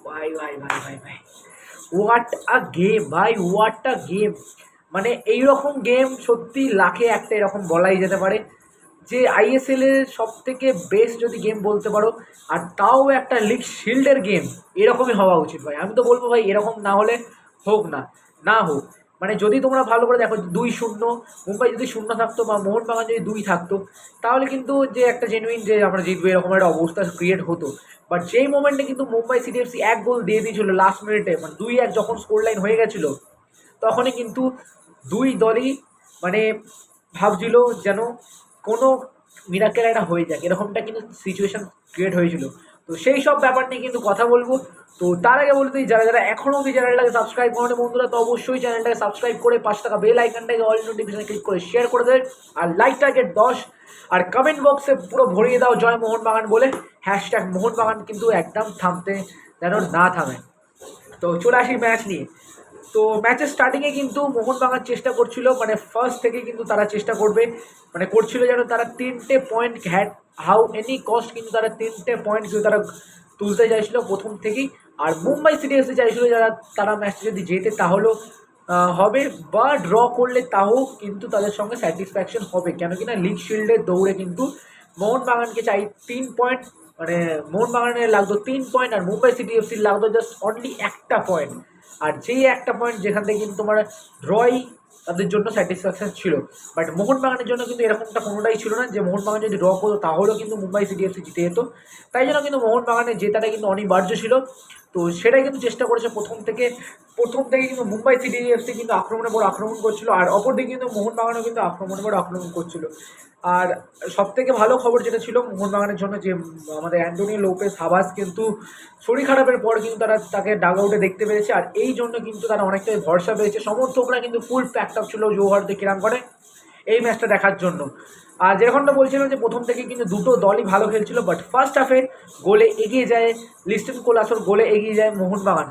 ভাই ভাই ভাই ভাই ভাই, হোয়াট আ গেম ভাই, হোয়াট আ গেম। মানে এইরকম গেম সত্যি লাখে একটা এরকম বলাই যেতে পারে যে আইএসএল এর সব থেকে বেস্ট যদি গেম বলতে পারো, আর তাও একটা লিগ শিল্ডের গেম, এরকমই হওয়া উচিত ভাই। আমি তো বলবো ভাই এরকম না হলে হোক না, না হোক। মানে যদি তোমরা ভালো করে দেখো 2-0 মুম্বাই যদি শূন্য থাকতো বা মোহনবাগান যদি 2 থাকতো, তাহলে কিন্তু যে একটা জেনুইন যে আমরা জিতবো এরকম একটা অবস্থা ক্রিয়েট হতো। বাট যেই মোমেন্টে কিন্তু মুম্বাই সিটি এফসি এক গোল দিয়ে দিয়েছিল লাস্ট মিনিটে, মানে 2-1 যখন স্কোর লাইন হয়ে গেছিলো, তখনই কিন্তু দুই দলই মানে ভাবছিল যেন কোনো মিরাকেল একটা হয়ে যাক, এরকমটা কিন্তু সিচুয়েশন ক্রিয়েট হয়েছিল। তো সেই সব ব্যাপার নিয়ে কিন্তু কথা বলবো। তো তার আগে বলতে যারা যারা এখনও অব্দি চ্যানেলটাকে সাবস্ক্রাইব করেনি বন্ধুরা, তো অবশ্যই চ্যানেলটাকে সাবস্ক্রাইব করে 5 টাকা বেল আইকনটাকে অল নোটিফিকেশন ক্লিক করে শেয়ার করে দেবে, আর লাইকটাকে 10, আর কমেন্ট বক্সে পুরো ভরিয়ে দাও জয় মোহনবাগান বলে। হ্যাশট্যাগ মোহনবাগান কিন্তু একদম থামতে যেন না থামে। তো চলে আসি ম্যাচ নিয়ে। তো ম্যাচের স্টার্টিংয়ে কিন্তু মোহনবাগান চেষ্টা করছিল, মানে ফার্স্ট থেকে কিন্তু তারা চেষ্টা করবে, মানে করছিল যেন তারা 3টে পয়েন্ট হাউ এনি কস্ট কিন্তু তারা 3টে পয়েন্ট কিন্তু তারা তুলতে চাইছিল প্রথম থেকেই। আর মুম্বাই সিটি এফসি চাইছিল যারা তারা ম্যাচটা যদি জেতে তাহলেও হবে, বা ড্র করলে তাও কিন্তু তাদের সঙ্গে স্যাটিসফ্যাকশন হবে, কেন কিনা লিগ শিল্ডের দৌড়ে কিন্তু মোহনবাগানকে চাই 3 পয়েন্ট। মানে মোহনবাগানের লাগতো 3 পয়েন্ট, আর মুম্বাই সিটি এফসির লাগতো জাস্ট অনলি একটা পয়েন্ট। আর যেই একটা পয়েন্ট যেখান থেকে কিন্তু তোমার ড্রই তাদের জন্য স্যাটিসফ্যাকশন ছিল। বাট মোহনবাগানের জন্য কিন্তু এরকমটা কোনোটাই ছিল না যে মোহনবাগান যদি ড্র করতো তাহলেও কিন্তু মুম্বাই সিটি এফসি জিতে যেত। তাই জন্য কিন্তু মোহনবাগানের জেতাটা কিন্তু অনিবার্য ছিল। তো সেটাই কিন্তু চেষ্টা করেছে প্রথম থেকে কিন্তু মুম্বাই সিটি এফসি কিন্তু আক্রমণের পর আক্রমণ করছিল, আর অপরদিকে কিন্তু মোহনবাগানও কিন্তু আক্রমণের পর আক্রমণ করছিল। আর সবথেকে ভালো খবর যেটা ছিল মোহনবাগানের জন্য, যে আমাদের অ্যান্টনি লোপেস হাবাস কিন্তু শরীর খারাপের পর কিন্তু তাকে ডাগ আউটে দেখতে পেরেছে, আর এই জন্য কিন্তু তারা অনেকটাই ভরসা পেয়েছে। সমর্থকরা কিন্তু ফুল প্যাকড আপ ছিল জৌহরতে ক্রীড়াঙ্গনে এই ম্যাচটা দেখার জন্য। আর যেরকমটা বলছিলাম যে প্রথম থেকে কিন্তু দুটো দলই ভালো খেলছিল, বাট ফার্স্ট হাফে গোলে এগিয়ে যায় লিস্টন কোলাসোর, গোলে এগিয়ে যায় মোহনবাগান।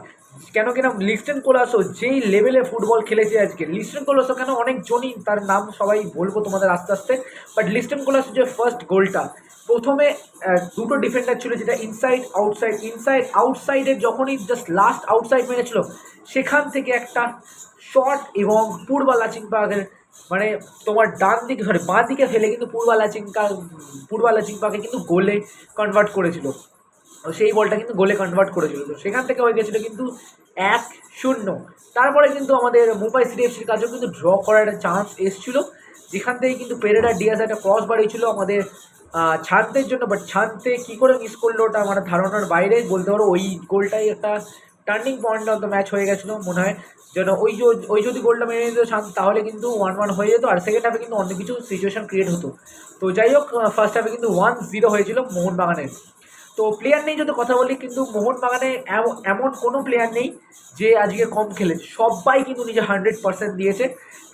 কেন কিনা লিস্টন কোলাসো যেই লেভেলে ফুটবল খেলেছে আজকে, লিস্টন কোলাসো কেন অনেকজনই তার নাম সবাই বলবো তোমাদের আস্তে আস্তে, বাট লিস্টন কোলাসো যে ফার্স্ট গোলটা, প্রথমে দুটো ডিফেন্ডার ছিল যেটা ইনসাইড আউটসাইডের যখনই জাস্ট লাস্ট আউটসাইড মেরেছিল, সেখান থেকে একটা শট এবং পূর্বালাচিংপাকের মানে তোমার বাঁ দিকে ফেলে কিন্তু পূর্বালাচিংপাকে কিন্তু গোলে কনভার্ট করেছিল। সেই বলটা কিন্তু গোলে কনভার্ট করেছিল, তো সেখান থেকে হয়ে গেছিলো কিন্তু 1-0। তারপরে কিন্তু আমাদের মুম্বাই সিটি এফসির কাছেও কিন্তু ড্র করার একটা চান্স এসেছিল, যেখান থেকে কিন্তু পেরেরা ডিয়াজ একটা ক্রস বাড়িয়েছিল আমাদের ছানতের জন্য, বাট ছানতে কী করে মিস করলো ওটা আমার ধারণার বাইরে বলতে পারো। ওই গোলটাই একটা turning point of the match হয়ে গেছিলো মনে হয়, যেন ওই যদি গোলটা মেরে নিত শান্ত, তাহলে কিন্তু 1-1 হয়ে যেত, আর সেকেন্ড হাফে কিন্তু অন্য কিছু সিচুয়েশন ক্রিয়েট হতো। তো যাই হোক, ফার্স্ট হাফে কিন্তু 1-0 হয়েছিল মোহনবাগানের। তো প্লেয়ার নেই যদি কথা বলি, কিন্তু মোহনবাগানে এমন কোনো প্লেয়ার নেই যে আজকে কম খেলেছে, সবাই কিন্তু নিজে 100% দিয়েছে।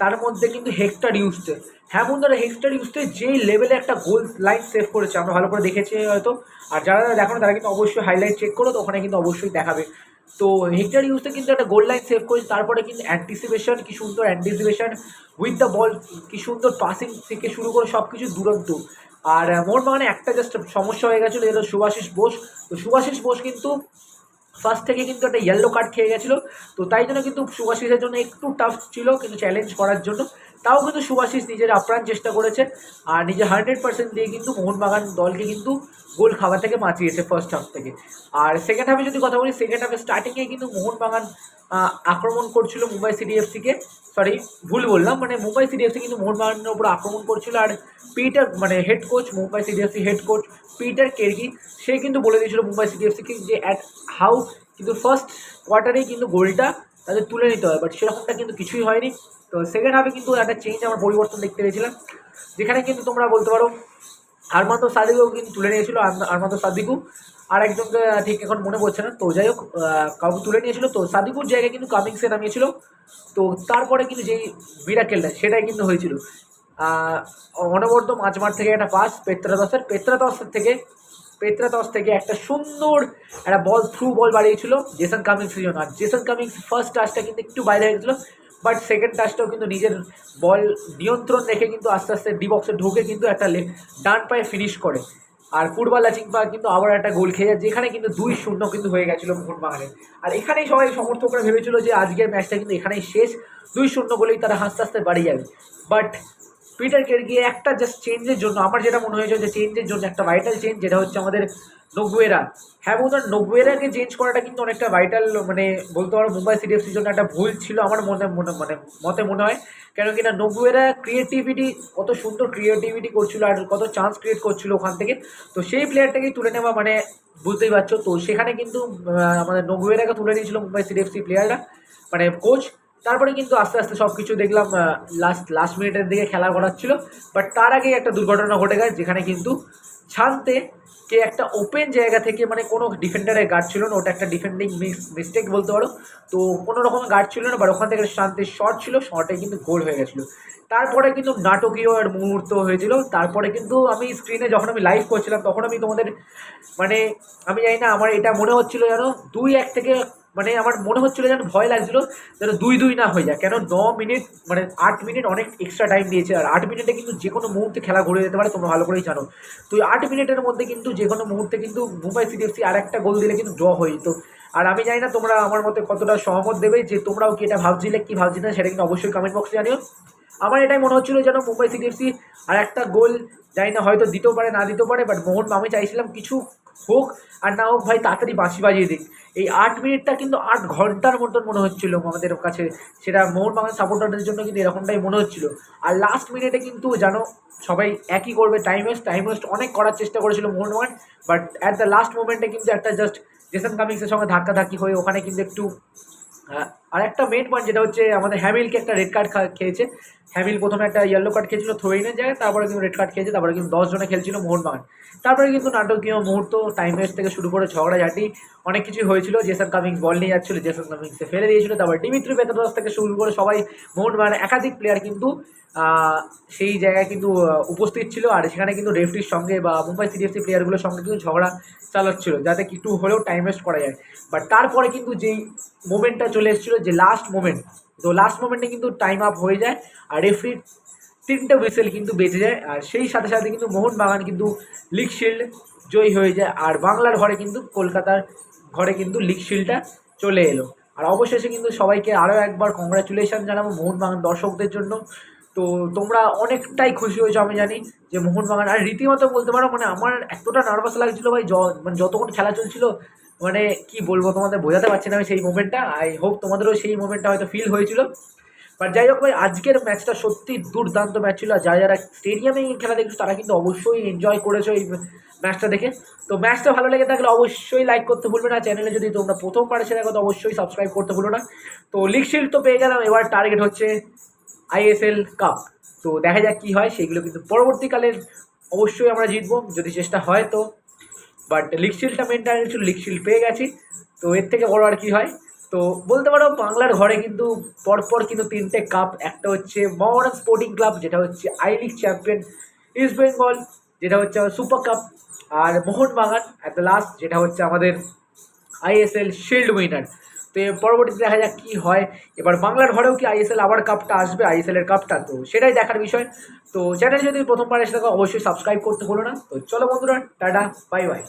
তার মধ্যে কিন্তু হেক্টর ইউজতে, হ্যাঁ বন্ধুরা, হেক্টর ইউজতে যেই লেভেলে একটা গোল লাইন সেভ করেছে আমরা ভালো করে দেখেছি হয়তো, আর যারা দেখো না তারা কিন্তু অবশ্যই হাইলাইট চেক করো, তো ওখানে কিন্তু অবশ্যই দেখাবে। তো হেক্টর ইউজতে কিন্তু একটা গোল লাইন সেভ করেছে, তারপরে কিন্তু কি সুন্দর অ্যান্টিসিপেশন উইথ দ্য বল, কি সুন্দর পাসিং থেকে শুরু করে সব কিছু দুরন্ত। আর মোহনবাগানে একটা জাস্ট সমস্যা হয়ে গেছিলো, যেটা শুভাশিস বোস। তো শুভাশিস বোস কিন্তু ফার্স্ট থেকে কিন্তু একটা ইয়েলো কার্ড খেয়ে গেছিলো, তো তাই জন্য কিন্তু শুভাশিসের জন্য একটু টাফ ছিল কিন্তু চ্যালেঞ্জ করার জন্য। তাও কিন্তু শুভাশিস নিজের আপ্রাণ চেষ্টা করেছে, আর নিজে 100% দিয়ে কিন্তু মোহনবাগান দলকে কিন্তু গোল খাওয়া থেকে বাঁচিয়েছে ফার্স্ট হাফ থেকে। আর সেকেন্ড হাফে যদি কথা বলি, সেকেন্ড হাফে স্টার্টিংয়ে কিন্তু মোহনবাগান আক্রমণ করছিল মুম্বাই সিটি এফসিকে, সরি ভুল বললাম, মানে মুম্বাই সিটি এফসি কিন্তু মোহনবাগানের উপর আক্রমণ করছিল। আর পিটার মানে head coach, Mumbai City FC head coach Peter কেরগি, সে কিন্তু বলে দিয়েছিল মুম্বাই সিটি এফসিকে যে অ্যাট হাউ কিন্তু ফার্স্ট কোয়ার্টারেই কিন্তু গোলটা তাদের তুলে নিতে হয়, বাট সেরকমটা কিন্তু কিছুই হয়নি। তো সেকেন্ড হাফে কিন্তু একটা চেঞ্জ, আমার পরিবর্তন দেখতে পেয়েছিলাম, যেখানে কিন্তু তোমরা বলতে পারো আরমান্দো সাদিকুও কিন্তু তুলে নিয়েছিল, আরমান্দো সাদিকু, আর একজনকে ঠিক এখন মনে পড়ছে না, তো যাই হোক কাউকে তুলে নিয়েছিল, তো সাদিকুর জায়গায় কিন্তু কামিংসে নামিয়েছিল। তো তারপরে কিন্তু যেই মিরাকেলটা সেটাই কিন্তু হয়েছিল, অনবদ্য মাঝমাঠ থেকে একটা পাস পেত্রাতস থেকে একটা সুন্দর একটা থ্রু বল বাড়িয়েছিল জেসন কামিংসের জন্য। আর জেসন কামিংস ফার্স্ট টাচটা কিন্তু একটু বাইরে হয়েছিল, বাট সেকেন্ড টাচটাও কিন্তু নিজের বল নিয়ন্ত্রণ রেখে কিন্তু আস্তে আস্তে ডি বক্সে ঢুকে কিন্তু একটা ডান পায়ে ফিনিশ করে। আর ফুটবলার চিংপা কিন্তু আবার একটা গোল খেয়ে যায়, যেখানে কিন্তু 2-0 কিন্তু হয়ে গেছিলো মোহনবাগানের। আর এখানেই সবাই সমর্থকরা ভেবেছিল যে আজকের ম্যাচটা কিন্তু এখানেই শেষ, 2-0 গোলেই তারা হাসতে হাসতে বাড়ি যাবে। বাট পিটার কেরগিয়ে একটা জাস্ট চেঞ্জের জন্য, আমার যেটা মনে হয়েছে যে চেঞ্জের জন্য একটা ভাইটাল চেঞ্জ, যেটা হচ্ছে আমাদের নগুয়েরা। হ্যাঁ বন্ধুরা, নগুয়েরাকে চেঞ্জ করাটা কিন্তু অনেকটা ভাইটাল, মানে বলতে পারো মুম্বাই সিটি এফসির জন্য একটা ভুল ছিল আমার মতে মনে হয়। কেন কি না, নগুয়েরা ক্রিয়েটিভিটি, কত সুন্দর ক্রিয়েটিভিটি করছিল আর কত চান্স ক্রিয়েট করছিল ওখান থেকে। তো সেই প্লেয়ারটাকেই তুলে নেওয়া, মানে বুঝতেই পারছো তো, সেখানে কিন্তু আমাদের নগুয়েরাকে তুলে নিয়েছিল মুম্বাই সিটি এফসি প্লেয়াররা, মানে কোচ। তারপরে কিন্তু আস্তে আস্তে সব কিছু দেখলাম লাস্ট মিনিটের দিকে খেলা করাচ্ছিল। বাট তার আগেই একটা দুর্ঘটনা ঘটে গেছে, যেখানে কিন্তু ছানতে কে একটা ওপেন জায়গা থেকে, মানে কোনো ডিফেন্ডারের গার্ড ছিল না, ওটা একটা ডিফেন্ডিং মিস্টেক বলতে পারো। তো কোনো রকম গার্ড ছিল না, বাট ওখান থেকে শান্তির শট ছিল, শটে কিন্তু গোল হয়ে গেছিলো। তারপরে কিন্তু নাটকীয় আর মুহূর্ত হয়েছিল। তারপরে কিন্তু আমি স্ক্রিনে যখন আমি লাইভ করছিলাম, তখন আমি তোমাদের, মানে আমি জানি না, আমার এটা মনে হচ্ছিল যেন 2-1 থেকে, মানে আমার মনে হচ্ছিল যেন ভয় লাগছিল যেন 2-2 না হয়ে যায়। কেন 9 মিনিট, মানে 8 মিনিট অনেক এক্সট্রা টাইম দিয়েছে, আর 8 মিনিটে কিন্তু যে কোনো মুহূর্তে খেলা ঘুরে যেতে পারে, তোমরা ভালো করেই জানো। তো 8 মিনিটের মধ্যে কিন্তু যে কোনো মুহূর্তে কিন্তু মুম্বাই সিটি এফসি আর একটা গোল দিলে কিন্তু ড্র হয়ে যেত। আর আমি জানি না তোমরা আমার মতে কতটা সহমত দেবে, যে তোমরাও কি এটা ভাবছিলে কি ভাবছিলে সেটা কিন্তু অবশ্যই কমেন্ট বক্সে জানিও। আমার এটাই মনে হচ্ছিলো যেন মুম্বাই সিটি এফসি আর একটা গোল, জানি না হয়তো দিতেও পারে না দিতেও পারে, বাট আমি চাইছিলাম কিছু হোক আর না হোক ভাই তাড়াতাড়ি বাঁশি বাজিয়ে দিক। এই 8 মিনিটটা কিন্তু 8 ঘন্টার মতন মনে হচ্ছিল আমাদের কাছে, সেটা মোহনবাগান সাপোর্টারদের জন্য কিন্তু এরকমটাই মনে হচ্ছিল। আর লাস্ট মিনিটে কিন্তু জানো সবাই একই করবে, টাইম ওয়েস্ট অনেক করার চেষ্টা করেছিল Mohun Bagan. But at the last মোমেন্টে কিন্তু একটা জাস্ট জেসন কামিংসের সঙ্গে ধাক্কাধাক্কি হয়ে ওখানে কিন্তু একটু আর একটা মেন পয়েন্ট, যেটা হচ্ছে আমাদের হ্যামিলকে একটা রেড কার্ড খেয়েছে। হ্যামিল প্রথমে একটা ইয়েলো কার্ড খেয়েছিল থ্রোইনের জায়গায়, তারপরে কিন্তু রেড কার্ড খেয়েছে, তারপরে কিন্তু 10 জনে খেলছিল মোহনবাগান। তারপরে কিন্তু নাটকীয় মুহূর্ত, টাইম ওয়েস্ট থেকে শুরু করে ঝগড়াঝাটি অনেক কিছুই হয়েছিল। জেসন কামিংস বল নিয়ে যাচ্ছিল, জেসন কামিংসকে ফেলে দিয়েছিল, তারপর ডিমিত্রি পেত্রাস থেকে শুরু করে সবাই, মোহনবাগানের একাধিক প্লেয়ার কিন্তু সেই জায়গায় কিন্তু উপস্থিত ছিল। আর সেখানে কিন্তু রেফরির সঙ্গে বা মুম্বাই সিটি এফসি প্লেয়ারগুলোর সঙ্গে কিন্তু ঝগড়া চালাচ্ছিল, যাতে একটু হলেও টাইম ওয়েস্ট করা যায়। বাট তারপরে কিন্তু যেই মোমেন্টটা চলে এসেছিলো, যে লাস্ট মোমেন্ট, তো লাস্ট মোমেন্টে কিন্তু টাইম আপ হয়ে যায় আর রেফরির 3টে হুইসেল কিন্তু বেঁচে যায়। আর সেই সাথে সাথে কিন্তু মোহনবাগান কিন্তু লিগ শিল্ড জয়ী হয়ে যায়। আর বাংলার ঘরে কিন্তু, কলকাতার ঘরে কিন্তু লিগ শিল্ডটা চলে এলো। আর অবশেষে কিন্তু সবাইকে আরও একবার কংগ্রাচুলেশন জানাবো মোহনবাগান দর্শকদের জন্য। তো তোমরা অনেকটাই খুশি হয়েছো আমি জানি, যে মোহনবাগান, আর রীতিমতো বলতে পারো, মানে আমার এতটা নার্ভাস লাগছিলো ভাই, মানে যতক্ষণ খেলা চলছিল, মানে কি বলবো তোমাদের, বোঝাতে পারছি না আমি সেই মোমেন্টটা। আই হোপ তোমাদেরও সেই মোমেন্টটা হয়তো ফিল হয়েছিল। বাট যাই হোক ভাই, আজকের ম্যাচটা সত্যি দুর্দান্ত ম্যাচ ছিল। আর যারা যারা স্টেডিয়ামে খেলা দেখছো তারা কিন্তু অবশ্যই এনজয় করেছো এই ম্যাচটা দেখে। তো ম্যাচটা ভালো লেগে থাকলে অবশ্যই লাইক করতে ভুলবে না, চ্যানেলে যদি তোমরা প্রথমবার এসে দেখো তো অবশ্যই সাবস্ক্রাইব করতে ভুলো না। তো লিগ শিল্ড তো পেয়ে গেলাম, এবার টার্গেট হচ্ছে আইএসএল কাপ। তো দেখা যাক কী হয়, সেগুলো কিন্তু পরবর্তীকালে অবশ্যই আমরা জিতবো যদি চেষ্টা হয় তো। বাট লিগ শিল্ডটা মেন টার্গেট ছিল, লিগ শিল্ড পেয়ে গেছি, তো এর থেকে বড় আর কী হয়। তো বলতে পারো বাংলার ঘরে কিন্তু পরপর কিন্তু 3টে কাপ, একটা হচ্ছে মোহামেডান স্পোর্টিং ক্লাব, যেটা হচ্ছে I league champion, East Bengal যেটা হচ্ছে সুপার কাপ, আর মোহনবাগান অ্যাট দ্য লাস্ট যেটা হচ্ছে আমাদের আইএসএল শিল্ড উইনার। তো পরবর্তীতে দেখা যাক কী হয়। এবার বাংলার ঘরেও কি আইএসএল আবার কাপটা আসবে, আইএসএলের কাপটা, তো সেটাই দেখার বিষয়। তো চ্যানেল যদি প্রথমবার এসে থাকো অবশ্যই সাবস্ক্রাইব করতে ভুলো না। তো চলো বন্ধুরা, টাটা, বাই বাই।